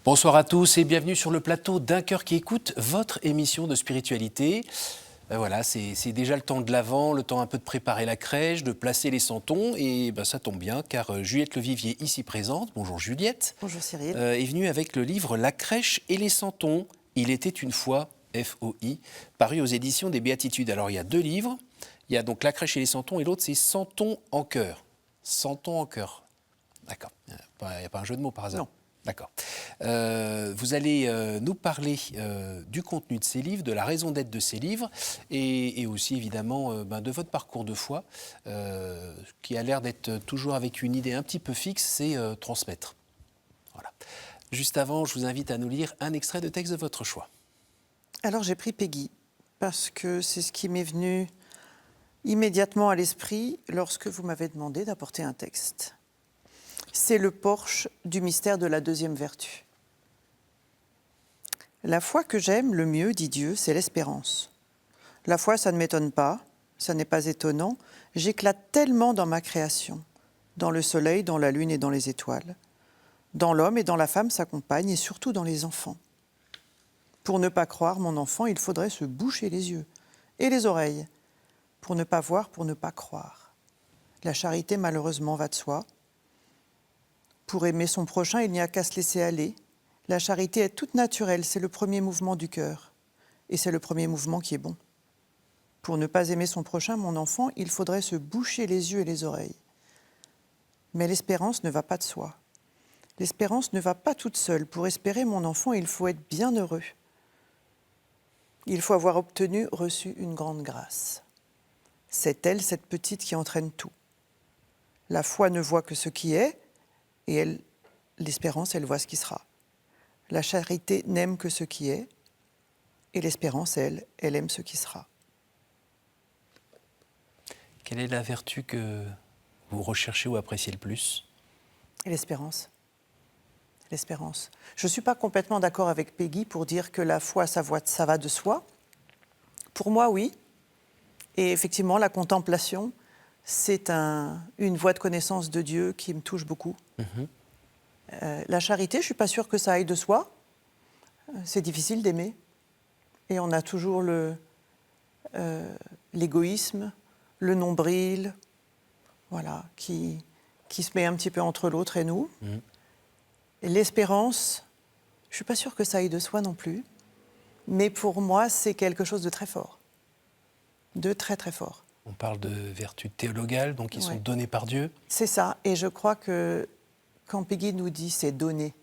Bonsoir à tous et bienvenue sur le plateau d'Un cœur qui écoute, votre émission de spiritualité. Voilà, c'est déjà le temps de l'Avent, le temps un peu de préparer la crèche, de placer les santons. Et ça tombe bien car Juliette Levivier, ici présente, bonjour Juliette, bonjour Cyril, est venue avec le livre La crèche et les santons. Il était une fois, F-O-I, paru aux éditions des Béatitudes. Alors il y a deux livres, il y a donc La crèche et les santons et l'autre c'est Santons en cœur. Santons en cœur, d'accord, il n'y a pas un jeu de mots par hasard. Non. D'accord. Vous allez nous parler du contenu de ces livres, de la raison d'être de ces livres et aussi évidemment de votre parcours de foi qui a l'air d'être toujours avec une idée un petit peu fixe, c'est transmettre. Voilà. Juste avant, je vous invite à nous lire un extrait de texte de votre choix. Alors j'ai pris Peggy parce que c'est ce qui m'est venu immédiatement à l'esprit lorsque vous m'avez demandé d'apporter un texte. C'est le porche du mystère de la deuxième vertu. La foi que j'aime le mieux, dit Dieu, c'est l'espérance. La foi, ça ne m'étonne pas, ça n'est pas étonnant. J'éclate tellement dans ma création, dans le soleil, dans la lune et dans les étoiles. Dans l'homme et dans la femme s'accompagne, et surtout dans les enfants. Pour ne pas croire mon enfant, il faudrait se boucher les yeux et les oreilles. Pour ne pas voir, pour ne pas croire. La charité, malheureusement, va de soi. Pour aimer son prochain, il n'y a qu'à se laisser aller. La charité est toute naturelle, c'est le premier mouvement du cœur. Et c'est le premier mouvement qui est bon. Pour ne pas aimer son prochain, mon enfant, il faudrait se boucher les yeux et les oreilles. Mais l'espérance ne va pas de soi. L'espérance ne va pas toute seule. Pour espérer mon enfant, il faut être bien heureux. Il faut avoir reçu une grande grâce. C'est elle, cette petite, qui entraîne tout. La foi ne voit que ce qui est, et l'espérance, elle voit ce qui sera. La charité n'aime que ce qui est, et l'espérance, elle aime ce qui sera. Quelle est la vertu que vous recherchez ou appréciez le plus ? Et l'espérance. L'espérance. Je ne suis pas complètement d'accord avec Peggy pour dire que la foi, ça va de soi. Pour moi, oui. Et effectivement, la contemplation, c'est une voie de connaissance de Dieu qui me touche beaucoup. La charité, je ne suis pas sûre que ça aille de soi. C'est difficile d'aimer. Et on a toujours l'égoïsme, le nombril, voilà, qui se met un petit peu entre l'autre et nous. Et l'espérance, je ne suis pas sûre que ça aille de soi non plus. Mais pour moi, c'est quelque chose de très fort. De très, très fort. On parle de vertus théologales, donc qui sont données par Dieu. C'est ça. Et je crois que quand Peggy nous dit c'est donné,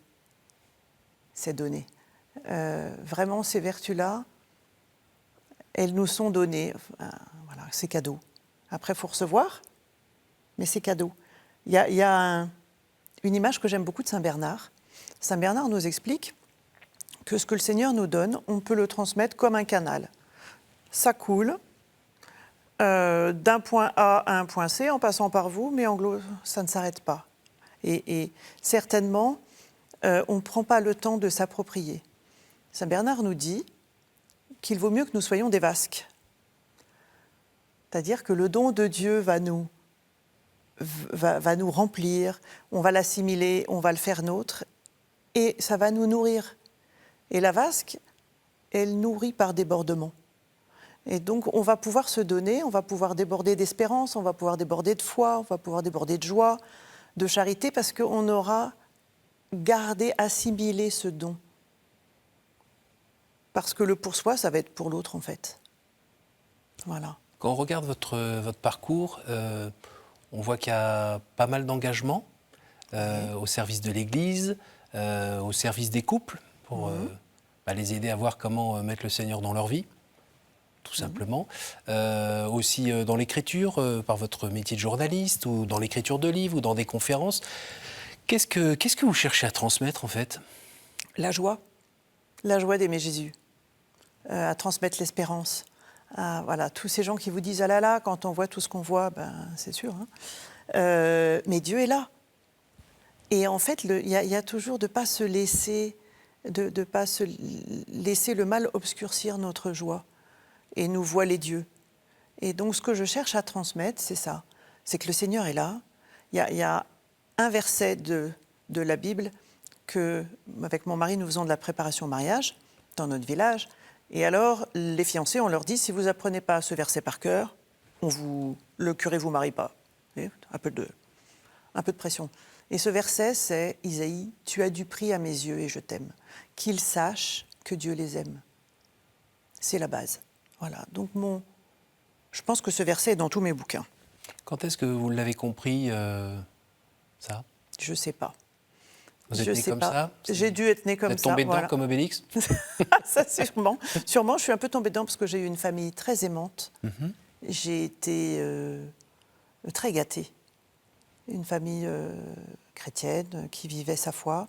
c'est donné. Vraiment, ces vertus-là, elles nous sont données. Voilà, c'est cadeau. Après, il faut recevoir, mais c'est cadeau. Il y a une image que j'aime beaucoup de Saint Bernard. Saint Bernard nous explique que ce que le Seigneur nous donne, on peut le transmettre comme un canal. Ça coule d'un point A à un point C en passant par vous, mais en gros, ça ne s'arrête pas. Et certainement, on ne prend pas le temps de s'approprier. Saint Bernard nous dit qu'il vaut mieux que nous soyons des vasques. C'est-à-dire que le don de Dieu va nous remplir, on va l'assimiler, on va le faire nôtre, et ça va nous nourrir. Et la vasque, elle nourrit par débordement. Et donc, on va pouvoir se donner, on va pouvoir déborder d'espérance, on va pouvoir déborder de foi, on va pouvoir déborder de joie, de charité, parce qu'on aura gardé, assimilé ce don. Parce que le pour soi, ça va être pour l'autre, en fait. Voilà. Quand on regarde votre parcours, on voit qu'il y a pas mal d'engagement au service de l'Église, au service des couples, pour les aider à voir comment mettre le Seigneur dans leur vie, tout simplement. Aussi dans l'écriture, par votre métier de journaliste, ou dans l'écriture de livres, ou dans des conférences. Qu'est-ce que vous cherchez à transmettre, en fait ? La joie d'aimer Jésus, à transmettre l'espérance. Voilà, tous ces gens qui vous disent « Ah là là, quand on voit tout ce qu'on voit, c'est sûr. Hein. » Mais Dieu est là. Et en fait, il y a toujours de ne pas se laisser le mal obscurcir notre joie et nous voiler Dieu. Et donc, ce que je cherche à transmettre, c'est ça. C'est que le Seigneur est là. Il y a un verset de la Bible qu'avec mon mari, nous faisons de la préparation au mariage dans notre village. Et alors, les fiancés, on leur dit, si vous n'apprenez pas ce verset par cœur, le curé ne vous marie pas. Et un peu de pression. Et ce verset, c'est Isaïe, tu as du prix à mes yeux et je t'aime. Qu'ils sachent que Dieu les aime. C'est la base. Voilà. Donc, je pense que ce verset est dans tous mes bouquins. Quand est-ce que vous l'avez compris, ça? Je ne sais pas. Vous êtes né comme ça? J'ai dû être né comme ça. Vous êtes tombé dedans voilà. comme Obélix? Ça, sûrement. Sûrement, je suis un peu tombée dedans parce que j'ai eu une famille très aimante. Mhm. J'ai été très gâtée. Une famille chrétienne qui vivait sa foi.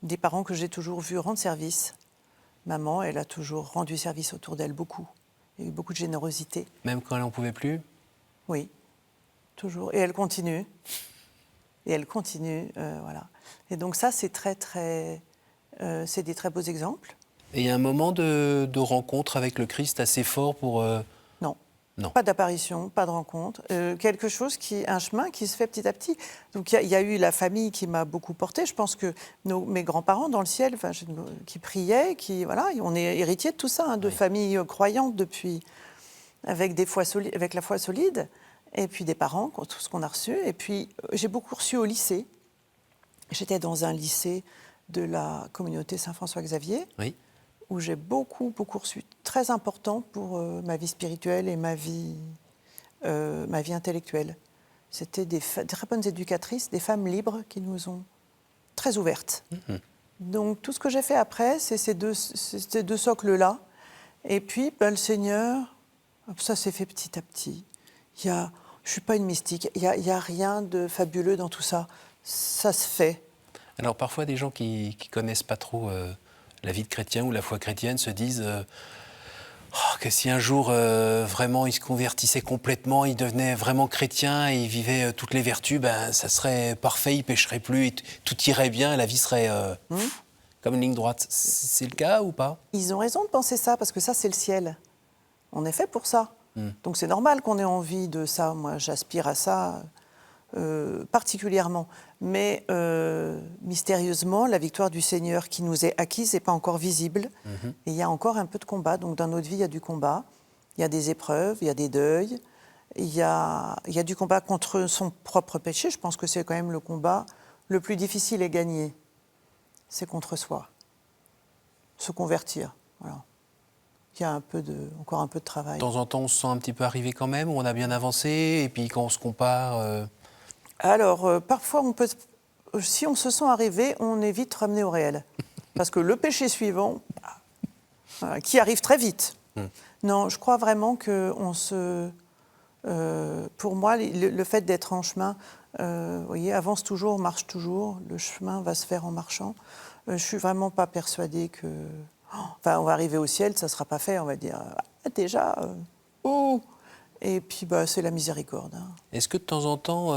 Des parents que j'ai toujours vus rendre service. Maman, elle a toujours rendu service autour d'elle, beaucoup. Il y a eu beaucoup de générosité. Même quand elle n'en pouvait plus? Oui, toujours. Et elle continue. Voilà. Et donc ça, c'est c'est des très beaux exemples. Et il y a un moment de rencontre avec le Christ assez fort pour... Non. Non. Pas d'apparition, pas de rencontre. Quelque chose un chemin qui se fait petit à petit. Donc il y a eu la famille qui m'a beaucoup portée. Je pense que mes grands-parents dans le ciel, qui priaient, on est héritiers de tout ça, de familles croyantes depuis, avec la foi solide. Et puis des parents, tout ce qu'on a reçu. Et puis j'ai beaucoup reçu au lycée. J'étais dans un lycée de la communauté Saint-François-Xavier, où j'ai beaucoup reçu, très important pour ma vie spirituelle et ma vie intellectuelle. C'était des très bonnes éducatrices, des femmes libres qui nous ont très ouvertes. Mmh. Donc tout ce que j'ai fait après, c'est ces deux socles-là. Et puis le Seigneur, ça s'est fait petit à petit. Je ne suis pas une mystique, il n'y a rien de fabuleux dans tout ça. Ça se fait. Alors parfois, des gens qui ne connaissent pas trop la vie de chrétien ou la foi chrétienne se disent que si un jour vraiment ils se convertissaient complètement, ils devenaient vraiment chrétiens et ils vivaient toutes les vertus, ça serait parfait, ils ne pécheraient plus, et tout irait bien, la vie serait comme une ligne droite. C'est le cas ou pas? Ils ont raison de penser ça, parce que ça, c'est le ciel. On est fait pour ça. Donc c'est normal qu'on ait envie de ça. Moi, j'aspire à ça particulièrement. Mais mystérieusement, la victoire du Seigneur qui nous est acquise n'est pas encore visible. Et il y a encore un peu de combat. Donc dans notre vie, il y a du combat. Il y a des épreuves, il y a des deuils. Il y a du combat contre son propre péché. Je pense que c'est quand même le combat le plus difficile à gagner. C'est contre soi. Se convertir. Voilà. Il y a encore un peu de travail. De temps en temps, on se sent un petit peu arrivé quand même, où on a bien avancé, et puis quand on se compare... Alors, parfois, si on se sent arrivé, on est vite ramené au réel. Parce que le péché suivant, qui arrive très vite. Non, je crois vraiment que pour moi, le fait d'être en chemin, vous voyez, avance toujours, marche toujours, le chemin va se faire en marchant. Je ne suis vraiment pas persuadée que... on va arriver au ciel, ça ne sera pas fait, on va dire, déjà, Et puis, c'est la miséricorde. Est-ce que de temps en temps,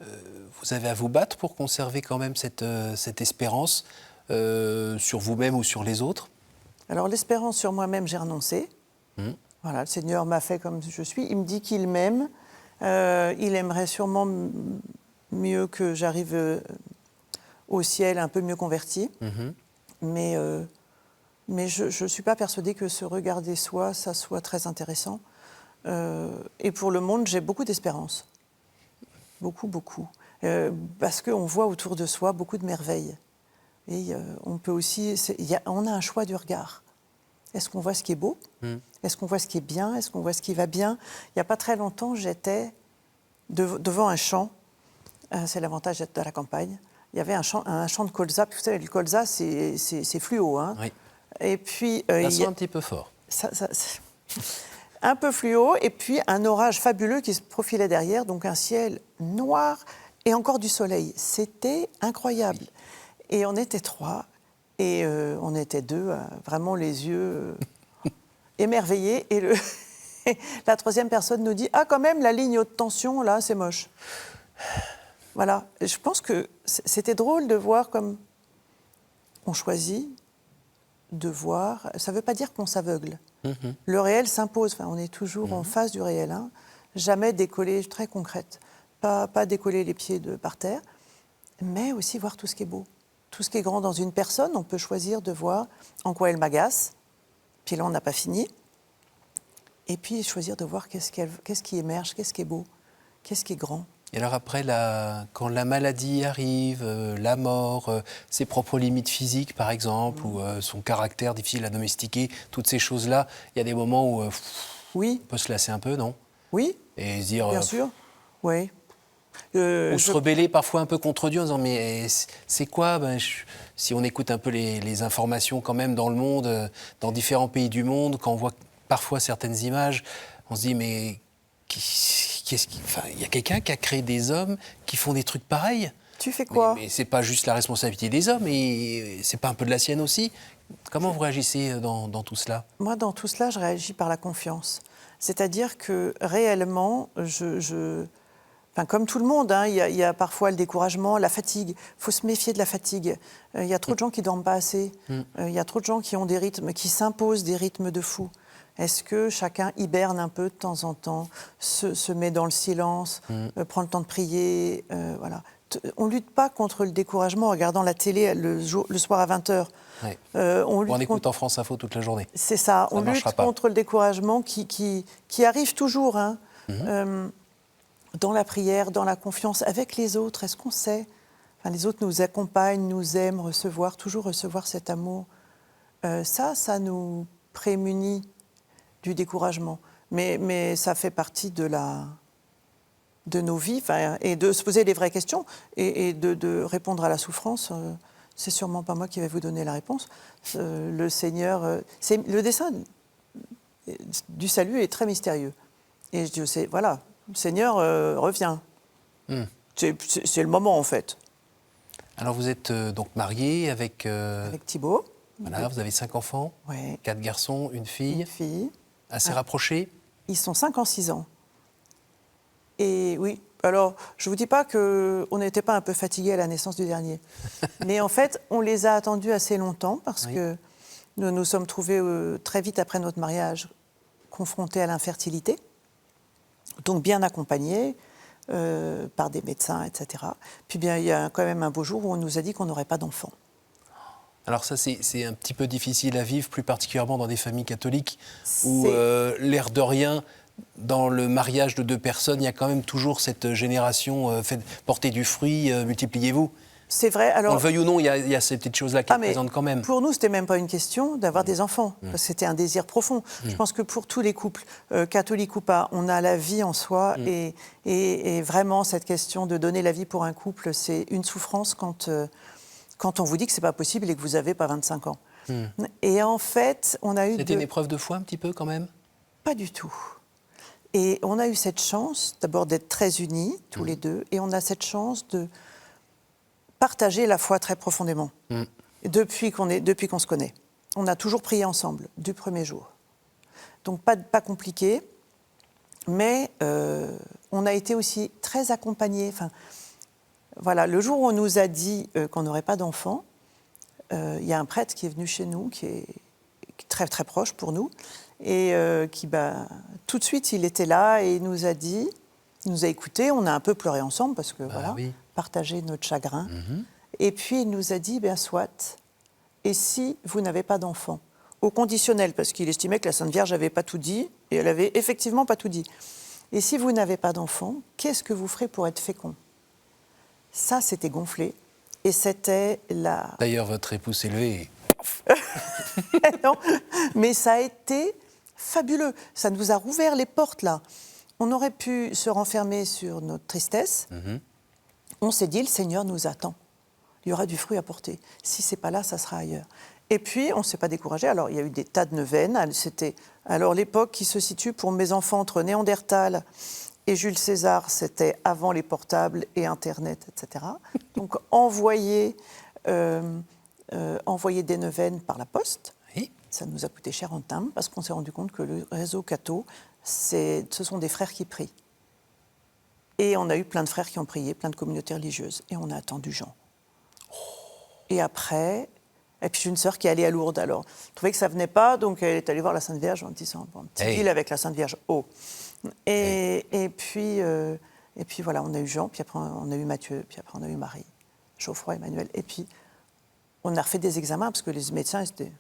vous avez à vous battre pour conserver quand même cette espérance sur vous-même ou sur les autres? Alors, l'espérance sur moi-même, j'ai renoncé. Voilà, le Seigneur m'a fait comme je suis. Il me dit qu'il m'aime. Il aimerait sûrement mieux que j'arrive au ciel un peu mieux converti. Mais je ne suis pas persuadée que se regarder soi, ça soit très intéressant. Et pour le monde, j'ai beaucoup d'espérance. Beaucoup. Parce qu'on voit autour de soi beaucoup de merveilles. Et on peut aussi... on a un choix du regard. Est-ce qu'on voit ce qui est beau? Est-ce qu'on voit ce qui est bien? Est-ce qu'on voit ce qui va bien? Il n'y a pas très longtemps, j'étais devant un champ. C'est l'avantage d'être à la campagne. Il y avait un champ de colza. Puis, vous savez, le colza, c'est fluo. Hein. Oui. Et puis, ça sent un petit peu fort. Un peu fluo, et puis un orage fabuleux qui se profilait derrière, donc un ciel noir et encore du soleil. C'était incroyable. Et on était 3, et on était 2, vraiment les yeux émerveillés. Et la 3e personne nous dit « Ah, quand même, la ligne haute tension, là, c'est moche. » Voilà. Et je pense que c'était drôle de voir comme on choisit de voir. Ça ne veut pas dire qu'on s'aveugle. Le réel s'impose. Enfin, on est toujours en face du réel. Hein. Jamais décoller, très concrète. Pas décoller les pieds par terre, mais aussi voir tout ce qui est beau. tout ce qui est grand dans une personne, on peut choisir de voir en quoi elle m'agace. Puis là, on n'a pas fini. Et puis choisir de voir qu'est-ce qui émerge, qu'est-ce qui est beau, qu'est-ce qui est grand. Et alors après, quand la maladie arrive, la mort, ses propres limites physiques par exemple, ou son caractère difficile à domestiquer, toutes ces choses-là, il y a des moments où Oui, on peut se lasser un peu, non? oui, Et se dire, bien sûr, oui. ou se rebeller parfois un peu contre Dieu en disant mais c'est quoi si on écoute un peu les informations quand même dans le monde, dans différents pays du monde, quand on voit parfois certaines images, on se dit mais il y a quelqu'un qui a créé des hommes qui font des trucs pareils. Tu fais quoi? Mais c'est pas juste la responsabilité des hommes, et c'est pas un peu de la sienne aussi? Comment vous réagissez dans tout cela? Moi, dans tout cela, je réagis par la confiance. C'est-à-dire que réellement, enfin, comme tout le monde, hein, il y a parfois le découragement, la fatigue. Il faut se méfier de la fatigue. Il y a trop de gens qui ne dorment pas assez. Il y a trop de gens qui ont des rythmes, qui s'imposent des rythmes de fou. Est-ce que chacun hiberne un peu de temps en temps, se met dans le silence, prend le temps de prier, voilà. On ne lutte pas contre le découragement en regardant la télé le soir à 20h. Ouais. On On écoute contre... en France Info toute la journée. C'est ça, on lutte contre le découragement qui arrive toujours, hein, dans la prière, dans la confiance, avec les autres. Est-ce qu'on sait? Enfin, les autres nous accompagnent, nous aiment, toujours recevoir cet amour. Ça nous prémunit du découragement. Mais ça fait partie de nos vies, et de se poser les vraies questions et de répondre à la souffrance. C'est sûrement pas moi qui vais vous donner la réponse. Le Seigneur, le dessein du salut est très mystérieux. Et je sais, voilà, le Seigneur revient. C'est le moment en fait. Alors vous êtes donc mariée avec Thibaut. Voilà, vous avez 5 enfants, Ouais. 4 garçons, une fille. Une fille. Assez rapprochés. Ils sont 5 ans, 6 ans. Et oui, alors, je ne vous dis pas qu'on n'était pas un peu fatigués à la naissance du dernier. Mais en fait, on les a attendus assez longtemps parce que nous nous sommes trouvés très vite après notre mariage confrontés à l'infertilité. Donc bien accompagnés par des médecins, etc. Puis bien, il y a quand même un beau jour où on nous a dit qu'on n'aurait pas d'enfants. Alors ça, c'est un petit peu difficile à vivre, plus particulièrement dans des familles catholiques, où l'air de rien, dans le mariage de 2 personnes, il y a quand même toujours cette génération portez du fruit, multipliez-vous. C'est vrai. Alors, on le veuille ou non, il y a ces petites choses-là qui sont présentes quand même. Pour nous, c'était même pas une question d'avoir des enfants. Parce que c'était un désir profond. Je pense que pour tous les couples, catholiques ou pas, on a la vie en soi. Et vraiment, cette question de donner la vie pour un couple, c'est une souffrance quand on vous dit que c'est pas possible et que vous n'avez pas 25 ans. Et en fait, on a eu... C'était une épreuve de foi un petit peu quand même? Pas du tout. Et on a eu cette chance, d'abord, d'être très unis, tous les deux. Et on a cette chance de partager la foi très profondément. Depuis qu'on se connaît. On a toujours prié ensemble, du premier jour. Donc pas compliqué. Mais on a été aussi très accompagnés. Enfin, voilà, le jour où on nous a dit qu'on n'aurait pas d'enfants, il y a un prêtre qui est venu chez nous, qui est très très proche pour nous, et qui, tout de suite, il était là et il nous a dit, il nous a écoutés, on a un peu pleuré ensemble parce que partager notre chagrin. Et puis il nous a dit, soit, et si vous n'avez pas d'enfants? Au conditionnel, parce qu'il estimait que la Sainte Vierge n'avait pas tout dit, et elle avait effectivement pas tout dit. Et si vous n'avez pas d'enfants, qu'est-ce que vous ferez pour être fécond? Ça, c'était gonflé. Et c'était la... D'ailleurs, votre époux s'est levé. Non, mais ça a été fabuleux. Ça nous a rouvert les portes, là. On aurait pu se renfermer sur notre tristesse. On s'est dit, le Seigneur nous attend. Il y aura du fruit à porter. Si ce n'est pas là, ça sera ailleurs. Et puis, on ne s'est pas découragé. Alors, il y a eu des tas de neuvaines. C'était l'époque qui se situe pour mes enfants entre Néandertal et Jules César, c'était avant les portables et Internet, etc. Donc, envoyer des neuvaines par la poste, ça nous a coûté cher en timbre parce qu'on s'est rendu compte que le réseau catho, ce sont des frères qui prient. Et on a eu plein de frères qui ont prié, plein de communautés religieuses. Et on a attendu Jean. Et après... Et puis j'ai une sœur qui est allée à Lourdes, alors. Elle trouvait que ça ne venait pas, donc elle est allée voir la Sainte Vierge en disant, un petit deal avec la Sainte Vierge. Et puis voilà, on a eu Jean, puis après on a eu Matthieu, puis après on a eu Marie, Geoffroy, Emmanuel. Et puis on a refait des examens, parce que les médecins, ils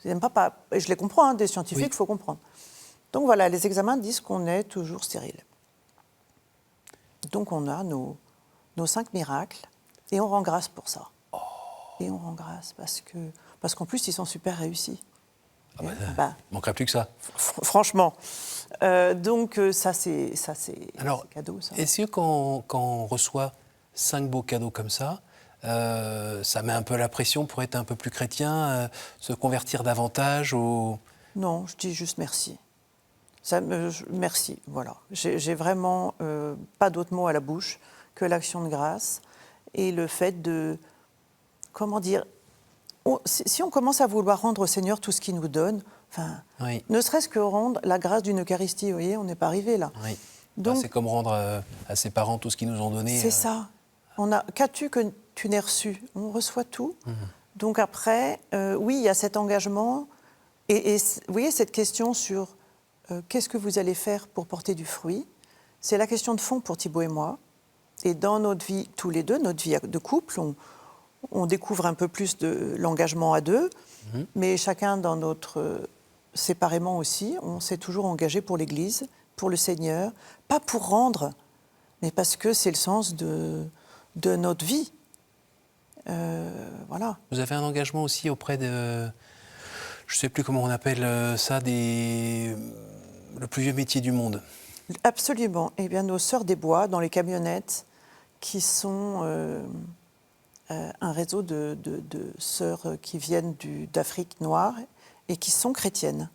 n'aiment pas, et je les comprends, hein, des scientifiques, il faut comprendre. Donc voilà, les examens disent qu'on est toujours stérile. Donc on a nos 5 miracles, et on rend grâce pour ça. Et on rend grâce parce qu'en plus, ils sont super réussis. Manquerait plus que ça. Franchement. Donc ça, c'est cadeau. Ça. Est-ce que quand on reçoit 5 beaux cadeaux comme ça met un peu la pression pour être un peu plus chrétien, se convertir davantage au... Non, je dis juste merci. Merci, voilà. J'ai vraiment pas d'autre mot à la bouche que l'action de grâce et le fait de... Comment dire, si on commence à vouloir rendre au Seigneur tout ce qu'il nous donne, ne serait-ce que rendre la grâce d'une Eucharistie, vous voyez, on n'est pas arrivé là. Oui. Donc, c'est comme rendre à ses parents tout ce qu'ils nous ont donné. C'est ça. Qu'as-tu que tu n'aies reçu? On reçoit tout. Donc après, oui, il y a cet engagement et vous voyez cette question sur qu'est-ce que vous allez faire pour porter du fruit? C'est la question de fond pour Thibaut et moi. Et dans notre vie, tous les deux, notre vie de couple, on découvre un peu plus de l'engagement à deux, mais chacun dans notre... séparément aussi, on s'est toujours engagé pour l'Église, pour le Seigneur, pas pour rendre, mais parce que c'est le sens de notre vie. Voilà. Vous avez un engagement aussi auprès de... Je ne sais plus comment on appelle ça, le plus vieux métier du monde. Absolument. Eh bien, nos sœurs des bois, dans les camionnettes, qui sont... un réseau de sœurs qui viennent d'Afrique noire et qui sont chrétiennes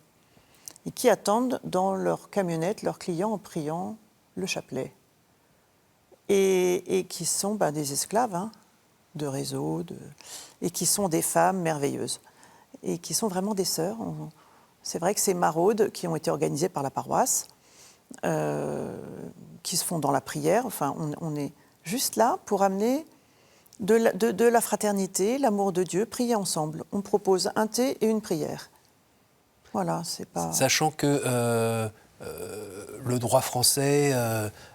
et qui attendent dans leur camionnette leurs clients en priant le chapelet. Et qui sont des esclaves de réseau, et qui sont des femmes merveilleuses et qui sont vraiment des sœurs. C'est vrai que ces maraudes qui ont été organisées par la paroisse, qui se font dans la prière, enfin, on est juste là pour amener de la fraternité, l'amour de Dieu, prier ensemble. On propose un thé et une prière. Voilà, c'est pas... Sachant que le droit français,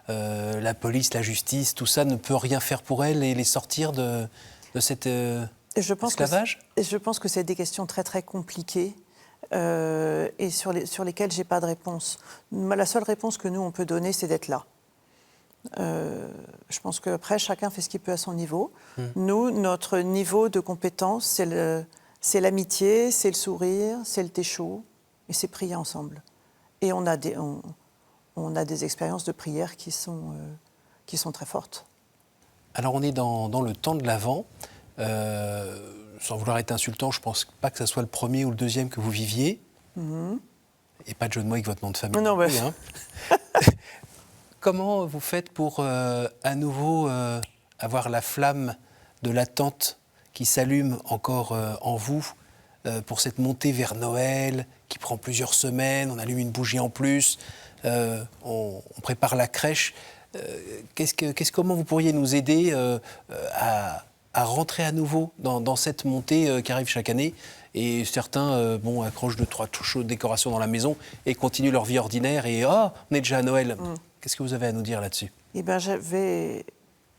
la police, la justice, tout ça ne peut rien faire pour elles et les sortir de cet esclavage. Je pense que c'est des questions très très compliquées et sur lesquelles j'ai pas de réponse. La seule réponse que nous on peut donner, c'est d'être là. Je pense qu'après, chacun fait ce qu'il peut à son niveau. Nous, notre niveau de compétence, c'est l'amitié, c'est le sourire, c'est le thé chaud, et c'est prier ensemble. Et on a des expériences de prière qui sont très fortes. Alors, on est dans le temps de l'Avent. Sans vouloir être insultant, je ne pense pas que ce soit le premier ou le deuxième que vous viviez. Et pas de jeu de mots avec votre nom de famille. Non, hein. Comment vous faites pour à nouveau avoir la flamme de l'attente qui s'allume encore en vous pour cette montée vers Noël qui prend plusieurs semaines, on allume une bougie en plus, on prépare la crèche. Comment vous pourriez nous aider à rentrer à nouveau dans cette montée qui arrive chaque année? Et certains accrochent 2-3 chaudes décorations dans la maison et continuent leur vie ordinaire et on est déjà à Noël. Qu'est-ce que vous avez à nous dire là-dessus? Eh bien, j'avais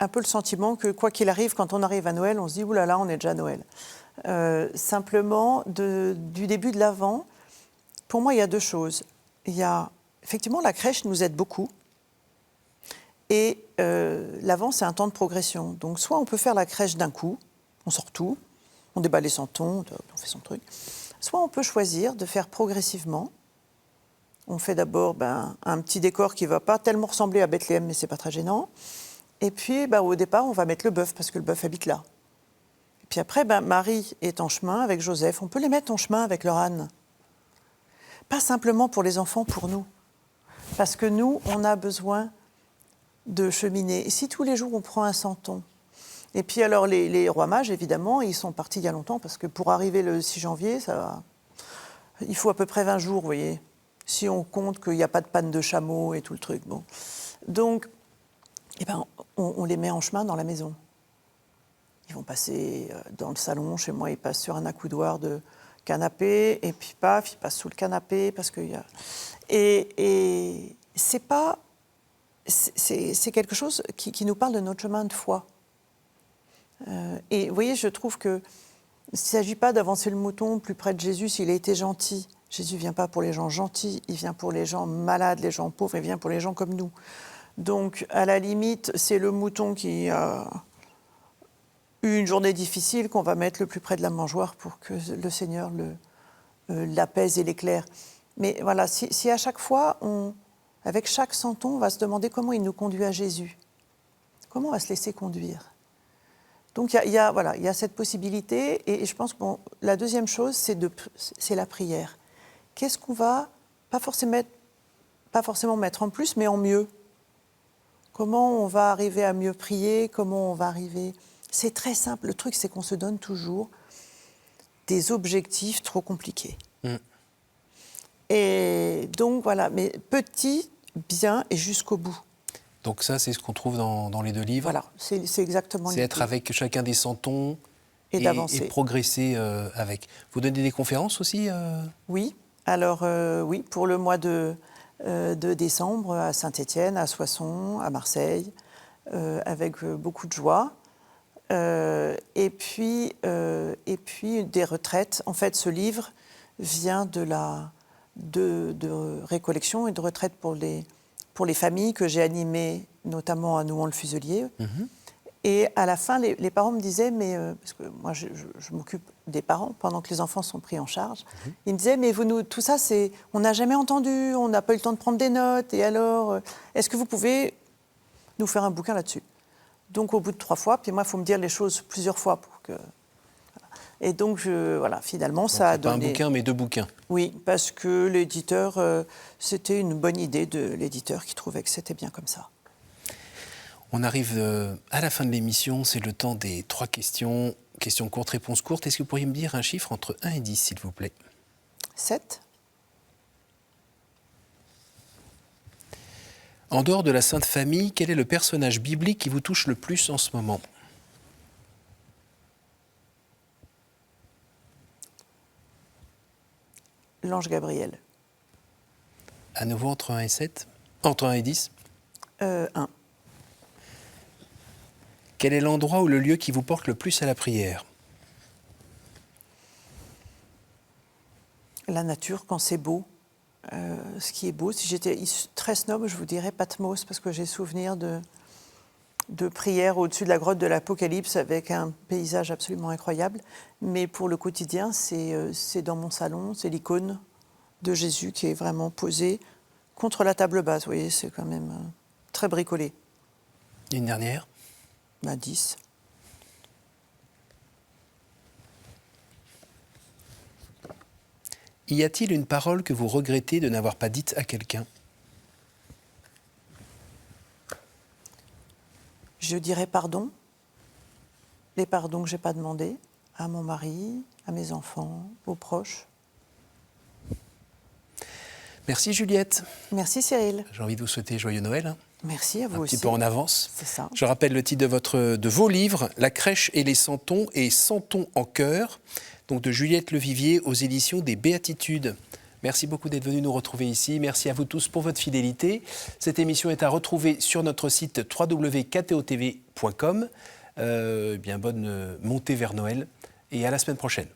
un peu le sentiment que, quoi qu'il arrive, quand on arrive à Noël, on se dit « Ouh là là, on est déjà à Noël ». Simplement, du début de l'Avent, pour moi, il y a deux choses. Il y a, effectivement, la crèche nous aide beaucoup. Et l'Avent, c'est un temps de progression. Donc, soit on peut faire la crèche d'un coup, on sort tout, on déballe les santons, on fait son truc. Soit on peut choisir de faire progressivement. On fait d'abord un petit décor qui ne va pas tellement ressembler à Bethléem, mais ce n'est pas très gênant. Et puis, au départ, on va mettre le bœuf, parce que le bœuf habite là. Et puis après, Marie est en chemin avec Joseph. On peut les mettre en chemin avec leur âne. Pas simplement pour les enfants, pour nous. Parce que nous, on a besoin de cheminer. Et si tous les jours, on prend un santon. Et puis alors, les rois mages, évidemment, ils sont partis il y a longtemps, parce que pour arriver le 6 janvier, il faut à peu près 20 jours, vous voyez. Si on compte qu'il n'y a pas de panne de chameau et tout le truc. Bon. Donc, on les met en chemin dans la maison. Ils vont passer dans le salon, chez moi, ils passent sur un accoudoir de canapé, et puis paf, ils passent sous le canapé, parce qu'il y a... Et c'est pas... C'est quelque chose qui nous parle de notre chemin de foi. Et vous voyez, je trouve que Il ne s'agit pas d'avancer le mouton plus près de Jésus s'il a été gentil. Jésus ne vient pas pour les gens gentils, il vient pour les gens malades, les gens pauvres, il vient pour les gens comme nous. Donc, à la limite, c'est le mouton qui a eu une journée difficile qu'on va mettre le plus près de la mangeoire pour que le Seigneur l'apaise et l'éclaire. Mais voilà, si à chaque fois, avec chaque santon, on va se demander comment il nous conduit à Jésus, comment on va se laisser conduire. Donc il y a cette possibilité, et je pense que la deuxième chose, c'est la prière. Qu'est-ce qu'on va, pas forcément mettre en plus, mais en mieux? Comment on va arriver à mieux prier? Comment on va arriver... C'est très simple, le truc c'est qu'on se donne toujours des objectifs trop compliqués. Et donc voilà, mais petit, bien et jusqu'au bout. Donc ça, c'est ce qu'on trouve dans les deux livres. Voilà, c'est exactement l'idée. C'est être avec chacun des santons et d'avancer. Et progresser avec. Vous donnez des conférences aussi Oui, alors oui, pour le mois de décembre à Saint-Étienne, à Soissons, à Marseille, avec beaucoup de joie. Et puis des retraites. En fait, ce livre vient de récollection et de retraite pour les familles que j'ai animées, notamment à Nouhans-le-Fuselier. Et à la fin, les parents me disaient, parce que moi je m'occupe des parents pendant que les enfants sont pris en charge, ils me disaient, mais tout ça, on n'a jamais entendu, on n'a pas eu le temps de prendre des notes, et alors, est-ce que vous pouvez nous faire un bouquin là-dessus? Donc au bout de 3 fois, puis moi il faut me dire les choses plusieurs fois pour que... Voilà. Et donc finalement donc, ça a donné... Pas un bouquin mais 2 bouquins. Oui, parce que l'éditeur, c'était une bonne idée de l'éditeur qui trouvait que c'était bien comme ça. On arrive à la fin de l'émission, c'est le temps des 3 questions. Questions courtes, réponses courtes. Est-ce que vous pourriez me dire un chiffre entre 1 et 10, s'il vous plaît? 7. En dehors de la Sainte Famille, quel est le personnage biblique qui vous touche le plus en ce moment? L'ange Gabriel. À nouveau entre 1 et 7? Entre 1 et 10? 1. Quel est l'endroit ou le lieu qui vous porte le plus à la prière? La nature, quand c'est beau. Ce qui est beau, si j'étais très snob, je vous dirais Patmos, parce que j'ai souvenir de prières au-dessus de la grotte de l'Apocalypse avec un paysage absolument incroyable. Mais pour le quotidien, c'est dans mon salon, c'est l'icône de Jésus qui est vraiment posée contre la table basse. Vous voyez, c'est quand même très bricolé. Une dernière? 10. Y a-t-il une parole que vous regrettez de n'avoir pas dite à quelqu'un? Je dirais pardon. Les pardons que je n'ai pas demandés à mon mari, à mes enfants, aux proches. Merci Juliette. Merci Cyril. J'ai envie de vous souhaiter joyeux Noël. Merci à vous aussi. Un petit peu en avance. C'est ça. Je rappelle le titre de vos livres, La crèche et les santons et Santons en chœur, donc de Juliette Levivier aux éditions des Béatitudes. Merci beaucoup d'être venu nous retrouver ici. Merci à vous tous pour votre fidélité. Cette émission est à retrouver sur notre site www.ktotv.com. Bonne montée vers Noël et à la semaine prochaine.